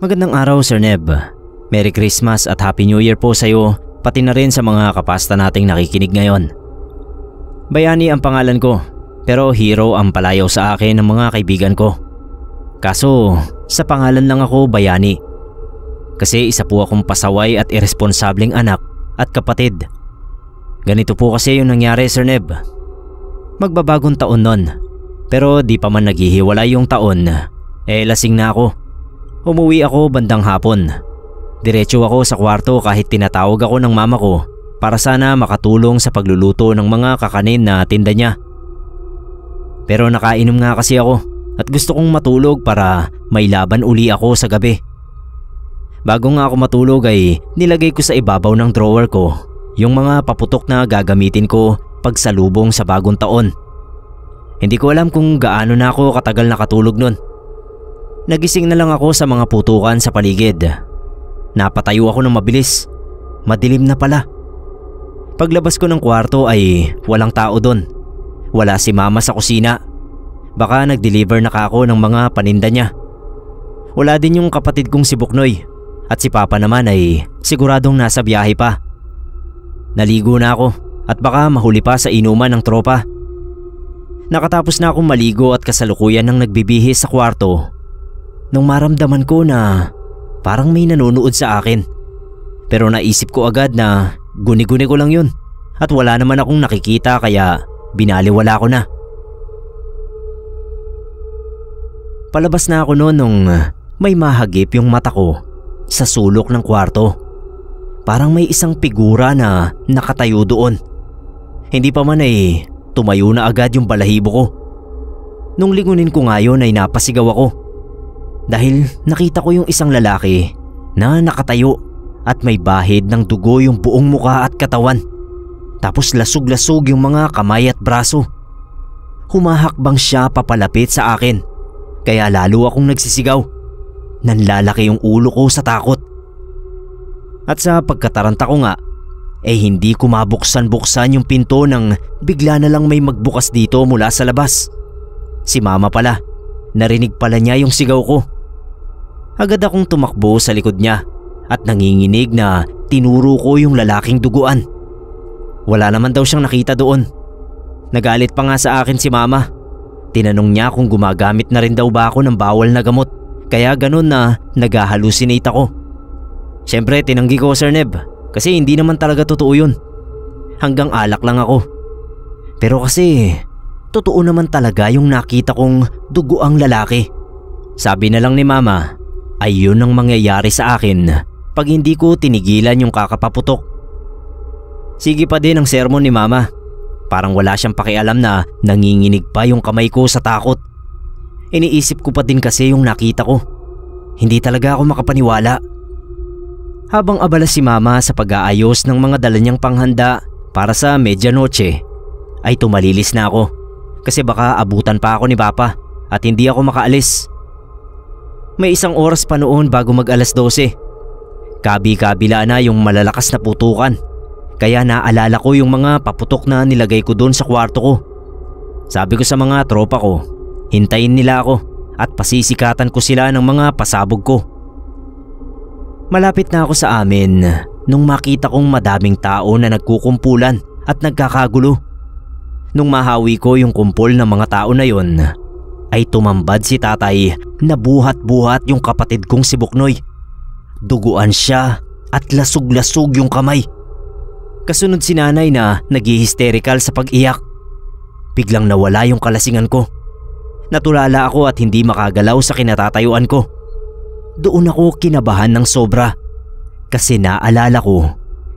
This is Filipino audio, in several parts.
Magandang araw, Sir Neb. Merry Christmas at Happy New Year po sa iyo, pati na rin sa mga kapasta nating nakikinig ngayon. Bayani ang pangalan ko, pero hero ang palayaw sa akin ng mga kaibigan ko. Kaso sa pangalan lang ako Bayani. Kasi isa po akong pasaway at irresponsableng anak at kapatid. Ganito po kasi yung nangyari, Sir Neb. Magbabagong taon nun, pero di pa man naghihiwalay yung taon, lasing na ako. Umuwi ako bandang hapon. Diretso ako sa kwarto kahit tinatawag ako ng mama ko para sana makatulong sa pagluluto ng mga kakanin na tinda niya. Pero nakainom nga kasi ako at gusto kong matulog para may laban uli ako sa gabi. Bago nga ako matulog ay nilagay ko sa ibabaw ng drawer ko yung mga paputok na gagamitin ko pagsalubong sa bagong taon. Hindi ko alam kung gaano na ako katagal nakatulog nun. Nagising na lang ako sa mga putukan sa paligid. Napatayo ako ng mabilis. Madilim na pala. Paglabas ko ng kwarto ay walang tao doon. Wala si mama sa kusina. Baka nag-deliver na ako ng mga paninda niya. Wala din yung kapatid kong si Buknoy. At si papa naman ay siguradong nasa biyahe pa. Naligo na ako at baka mahuli pa sa inuman ng tropa. Nakatapos na akong maligo at kasalukuyan ng nagbibihis sa kwarto nung maramdaman ko na parang may nanonood sa akin. Pero naisip ko agad na guni-guni ko lang yun at wala naman akong nakikita kaya binaliwala ko na. Palabas na ako noon nung may mahagip yung mata ko sa sulok ng kwarto. Parang may isang figura na nakatayo doon. Hindi pa man ay tumayo na agad yung balahibo ko. Nung lingunin ko nga yun ay napasigaw ako. Dahil nakita ko yung isang lalaki na nakatayo at may bahid ng dugo yung buong muka at katawan. Tapos lasog-lasog yung mga kamay at braso. Humahakbang siya papalapit sa akin. Kaya lalo akong nagsisigaw. Nanlalaki yung ulo ko sa takot. At sa pagkataranta ko nga, hindi ko mabuksan-buksan yung pinto nang bigla na lang may magbukas dito mula sa labas. Si mama pala. Narinig pala niya yung sigaw ko. Agad akong tumakbo sa likod niya at nanginginig na tinuro ko yung lalaking duguan. Wala naman daw siyang nakita doon. Nagalit pa nga sa akin si mama. Tinanong niya kung gumagamit na rin daw ba ako ng bawal na gamot. Kaya ganun na nag-hallucinate ako. Siyempre tinanggi ko, Sir Neb, kasi hindi naman talaga totoo yun. Hanggang alak lang ako. Pero kasi totoo naman talaga yung nakita kong duguang lalaki. Sabi na lang ni mama ay yun ang mangyayari sa akin pag hindi ko tinigilan yung kakapaputok. Sige pa din ang sermon ni mama. Parang wala siyang pakialam na nanginginig pa yung kamay ko sa takot. Iniisip ko pa din kasi yung nakita ko. Hindi talaga ako makapaniwala. Habang abala si mama sa pag-aayos ng mga dala niyang panghanda para sa medyanoche, ay tumalilis na ako. Kasi baka abutan pa ako ni papa at hindi ako makaalis. May isang oras pa noon bago mag alas 12. Kabi-kabila na yung malalakas na putukan. Kaya naalala ko yung mga paputok na nilagay ko doon sa kwarto ko. Sabi ko sa mga tropa ko, hintayin nila ako at pasisikatan ko sila ng mga pasabog ko. Malapit na ako sa amin nung makita kong madaming tao na nagkukumpulan at nagkakagulo. Nung mahawi ko yung kumpol ng mga tao na yon, ay tumambad si tatay na buhat-buhat yung kapatid kong si Buknoy. Duguan siya at lasog-lasog yung kamay. Kasunod si nanay na nag-hysterical sa pag-iyak. Biglang nawala yung kalasingan ko. Natulala ako at hindi makagalaw sa kinatatayuan ko. Doon ako kinabahan ng sobra. Kasi naalala ko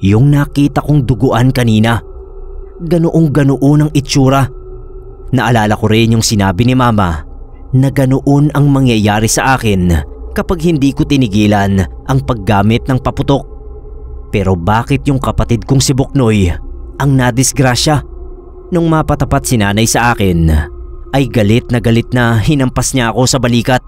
yung nakita kong duguan kanina. Ganoong-ganoon ang itsura. Naalala ko rin yung sinabi ni mama na ganoon ang mangyayari sa akin kapag hindi ko tinigilan ang paggamit ng paputok. Pero bakit yung kapatid kong si Buknoy ang nadisgrasya? Nung mapatapat si nanay sa akin, ay galit na hinampas niya ako sa balikat.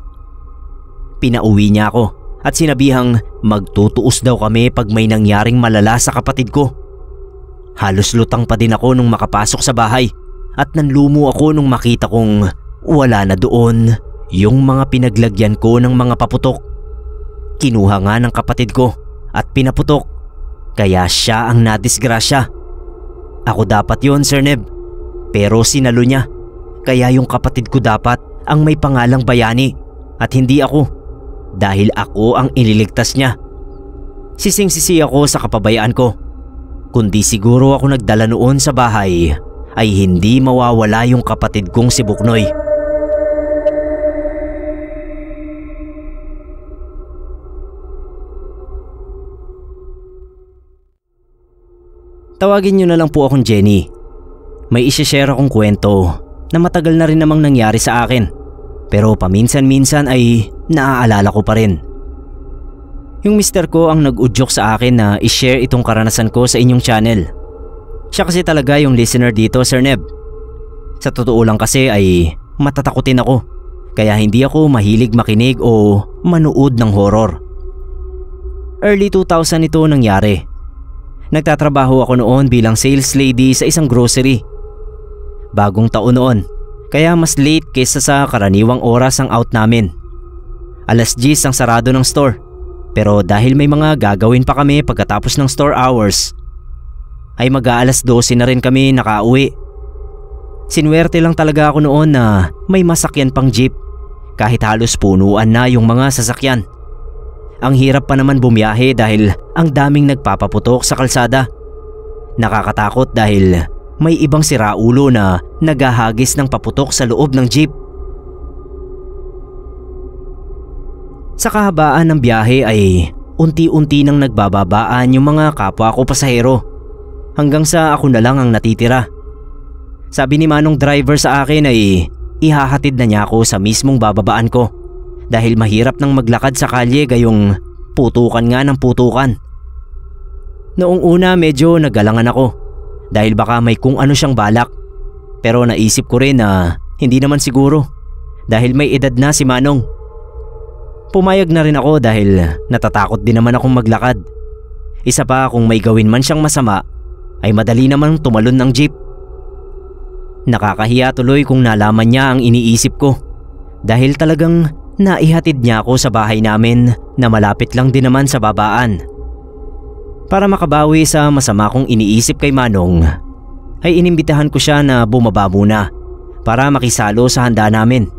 Pinauwi niya ako at sinabihang magtutuos daw kami pag may nangyaring malala sa kapatid ko. Halos lutang pa din ako nung makapasok sa bahay at nanlumo ako nung makita kong wala na doon yung mga pinaglagyan ko ng mga paputok. kinuha nga ng kapatid ko at pinaputok. Kaya siya ang nadisgrasya. Ako dapat yon, Sir Neb. Pero sinalo niya. Kaya yung kapatid ko dapat ang may pangalang Bayani at hindi ako. Dahil ako ang iniligtas niya. Sising-sisi ako sa kapabayaan ko. Kundi siguro ako nagdala noon sa bahay ay hindi mawawala yung kapatid kong si Buknoy. Tawagin niyo na lang po akong Jenny. May isi-share akong kwento na matagal na rin namang nangyari sa akin. Pero paminsan-minsan ay naaalala ko pa rin. Yung mister ko ang nag-udyok sa akin na i-share itong karanasan ko sa inyong channel. Siya kasi talaga yung listener dito, Sir Neb. Sa totoo lang kasi ay matatakutin ako. Kaya hindi ako mahilig makinig o manood ng horror. Early 2000 ito nangyari. Nagtatrabaho ako noon bilang sales lady sa isang grocery. Bagong taon noon, kaya mas late kaysa sa karaniwang oras ang out namin. 10:00 ang sarado ng store, pero dahil may mga gagawin pa kami pagkatapos ng store hours, ay mag-12 na rin kami nakauwi. Sinwerte lang talaga ako noon na may masakyan pang jeep, kahit halos punuan na yung mga sasakyan. Ang hirap pa naman bumiyahe dahil ang daming nagpapaputok sa kalsada. Nakakatakot dahil may ibang siraulo na naghahagis ng paputok sa loob ng jeep. Sa kahabaan ng biyahe ay unti-unti nang nagbababaan yung mga kapwa ko pasahero hanggang sa ako na lang ang natitira. Sabi ni Manong driver sa akin ay ihahatid na niya ako sa mismong bababaan ko. Dahil mahirap nang maglakad sa kalye gayong putukan nga ng putukan. Noong una medyo nagalangan ako dahil baka may kung ano siyang balak. Pero naisip ko rin na hindi naman siguro dahil may edad na si Manong. Pumayag na rin ako dahil natatakot din naman akong maglakad. Isa pa kung may gawin man siyang masama ay madali namang tumalon ng jeep. Nakakahiya tuloy kung nalaman niya ang iniisip ko dahil talagang naihatid niya ako sa bahay namin na malapit lang din naman sa babaan. Para makabawi sa masama kong iniisip kay Manong, ay inimbitahan ko siya na bumaba muna para makisalo sa handa namin.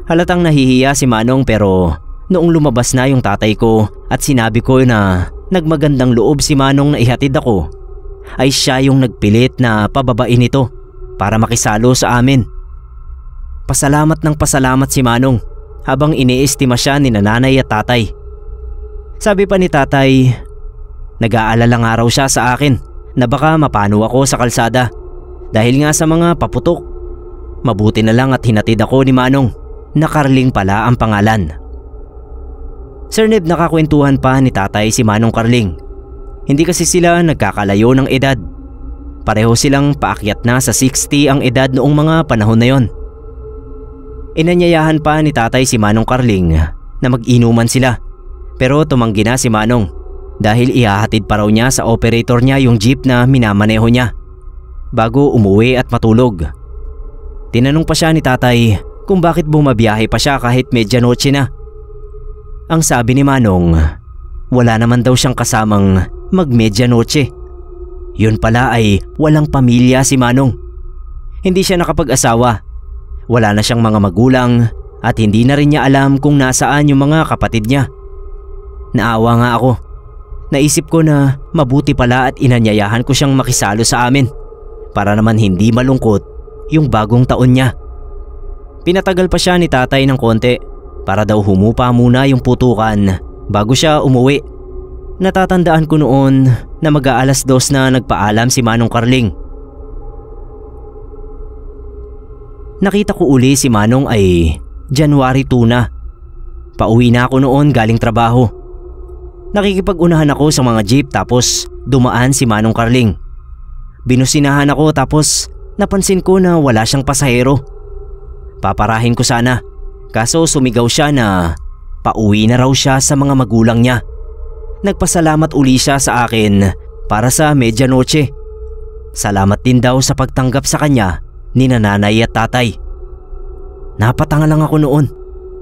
Halatang nahihiya si Manong pero noong lumabas na yung tatay ko at sinabi ko na nagmagandang loob si Manong na ihatid ako, ay siya yung nagpilit na pababain ito para makisalo sa amin. Pasalamat ng pasalamat si Manong habang iniestima siya ni nanay at tatay. Sabi pa ni tatay, nag-aalala nga raw siya sa akin na baka mapano ako sa kalsada dahil nga sa mga paputok. Mabuti na lang at hinatid ako ni Manong na Carling pala ang pangalan. Sir Neb, nakakwentuhan pa ni tatay si Manong Carling. Hindi kasi sila nagkakalayo ng edad. Pareho silang paakyat na sa 60 ang edad noong mga panahon na yon. Inanyayahan pa ni tatay si Manong Carling na mag-inuman sila pero tumanggi na si Manong dahil ihahatid pa raw niya sa operator niya yung jeep na minamaneho niya bago umuwi at matulog. Tinanong pa siya ni tatay kung bakit bumabiyahe pa siya kahit medyanoche na. Ang sabi ni Manong, wala naman daw siyang kasamang magmedyanoche. Yun pala ay walang pamilya si Manong. Hindi siya nakapag-asawa. Wala na siyang mga magulang at hindi na rin niya alam kung nasaan yung mga kapatid niya. Naawa nga ako. Naisip ko na mabuti pala at inanyayahan ko siyang makisalo sa amin para naman hindi malungkot yung bagong taon niya. Pinatagal pa siya ni tatay ng konti para daw humupa muna yung putukan bago siya umuwi. Natatandaan ko noon na mag-2:00 na nagpaalam si Manong Carling. Nakita ko uli si Manong ay January 2 na. Pauwi na ako noon galing trabaho. Nakikipag-unahan ako sa mga jeep tapos dumaan si Manong Carling. Binusinahan ako tapos napansin ko na wala siyang pasahero. Paparahin ko sana kaso sumigaw siya na pauwi na raw siya sa mga magulang niya. Nagpasalamat uli siya sa akin para sa medyanoche. Salamat din daw sa pagtanggap sa kanya ni nanay at tatay. Napatanga lang ako noon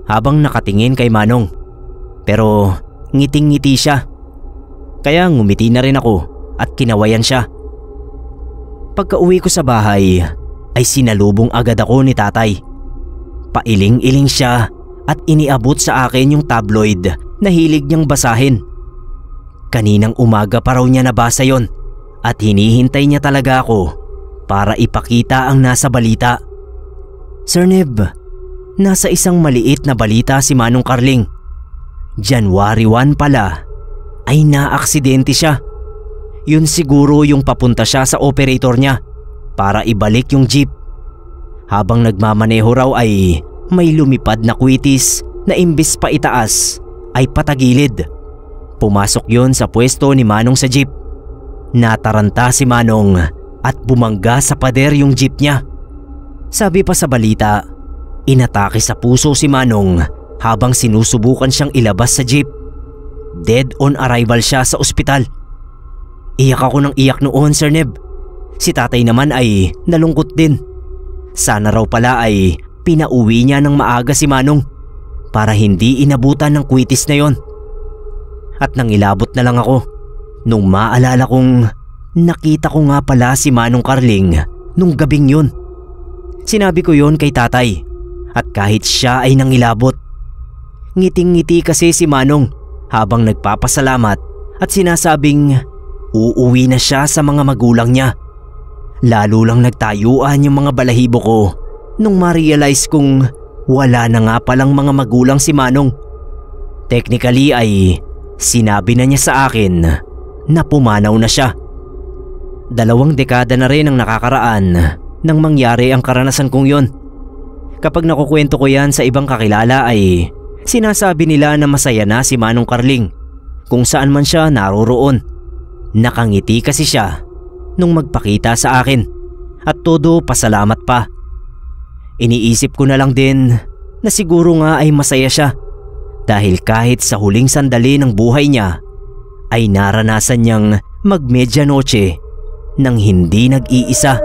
habang nakatingin kay Manong. Pero ngiting-ngiti siya. Kaya ngumiti na rin ako at kinawayan siya. Pagka-uwi ko sa bahay ay sinalubong agad ako ni tatay. Pailing-iling siya at iniabot sa akin yung tabloid na hilig niyang basahin. Kaninang umaga pa raw niya nabasa yon at hinihintay niya talaga ako para ipakita ang nasa balita. Sir Neb, nasa isang maliit na balita si Manong Carling. January 1 pala ay naaksidente siya. Yun siguro yung papunta siya sa operator niya para ibalik yung jeep. Habang nagmamaneho raw ay may lumipad na kwitis na imbis pa itaas ay patagilid. Pumasok yon sa pwesto ni Manong sa jeep. Nataranta si Manong at bumangga sa pader yung jeep niya. Sabi pa sa balita, inatake sa puso si Manong habang sinusubukan siyang ilabas sa jeep. Dead on arrival siya sa ospital. Iyak ako ng iyak noon, Sir Neb. Si tatay naman ay nalungkot din. Sana raw pala ay pinauwi niya ng maaga si Manong para hindi inabutan ng kwitis na yon. At nangilabot na lang ako nung maalala kong nakita ko nga pala si Manong Carling nung gabing yun. Sinabi ko yon kay tatay at kahit siya ay nangilabot. Ngiting-ngiti kasi si Manong habang nagpapasalamat at sinasabing uuwi na siya sa mga magulang niya. Lalo lang nagtayuan yung mga balahibo ko nung ma-realize kong wala na nga palang mga magulang si Manong. Technically ay sinabi na niya sa akin na pumanaw na siya. 2 dekada na rin ang nakakaraan nang mangyari ang karanasan kong yon. Kapag nakukwento ko yan sa ibang kakilala ay sinasabi nila na masaya na si Manong Carling kung saan man siya naroroon. Nakangiti kasi siya nung magpakita sa akin at todo pasalamat pa. Iniisip ko na lang din na siguro nga ay masaya siya dahil kahit sa huling sandali ng buhay niya ay naranasan niyang mag-medyanoche nang hindi nag-iisa.